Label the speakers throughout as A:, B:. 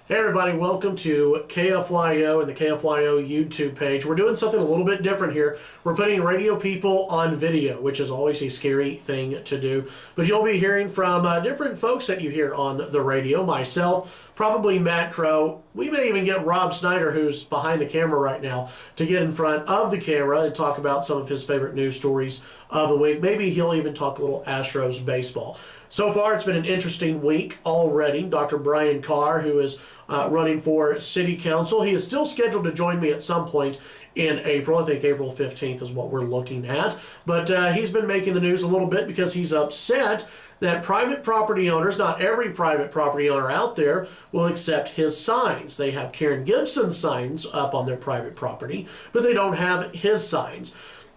A: Hey everybody, welcome to KFYO and the KFYO YouTube page. We're doing something a little bit different here. We're putting radio people on video, which is always a scary thing to do. But you'll be hearing from different folks that you hear on the radio. Myself, probably Matt Crow. We may even get Rob Snyder, who's behind the camera right now, to get in front of the camera and talk about some of his favorite news stories of the week. Maybe he'll even talk a little Astros baseball. So far, it's been an interesting week already. Dr. Brian Carr, who is running for City Council, he is still scheduled to join me at some point in April. I think April 15th is what we're looking at. But he's been making the news a little bit because he's upset that private property owners, not every private property owner out there, will accept his signs. They have Karen Gibson's signs up on their private property, but they don't have his signs.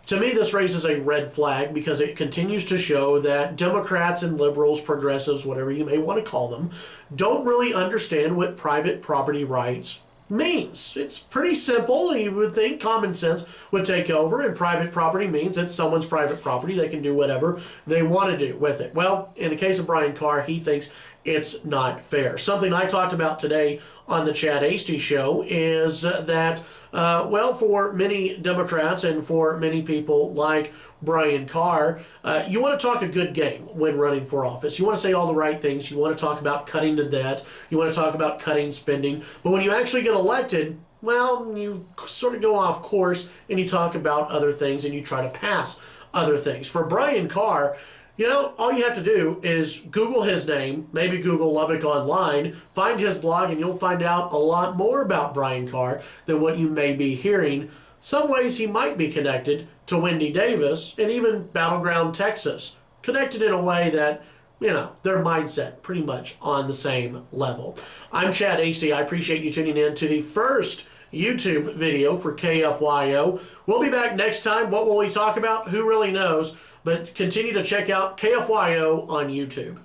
A: To me, this raises a red flag because it continues to show that Democrats and liberals, progressives, whatever you may want to call them, don't really understand what private property rights means. It's pretty simple. You would think common sense would take over, and private property means it's someone's private property. They can do whatever they want to do with it. Well, in the case of Brian Carr, he thinks it's not fair. Something I talked about today on the Chad Hasty show is that, well, for many Democrats and for many people like Brian Carr, you want to talk a good game when running for office. You want to say all the right things. You want to talk about cutting the debt. You want to talk about cutting spending. But when you actually get elected, well, you sort of go off course and you talk about other things and you try to pass other things. For Brian Carr, you know, all you have to do is Google his name, maybe Google Lubbock online, find his blog, and you'll find out a lot more about Brian Carr than what you may be hearing. Some ways he might be connected to Wendy Davis and even Battleground, Texas. Connected in a way that, you know, their mindset pretty much on the same level. I'm Chad Hasty. I appreciate you tuning in to the first YouTube video for KFYO. We'll be back next time. What will we talk about? Who really knows? But continue to check out KFYO on YouTube.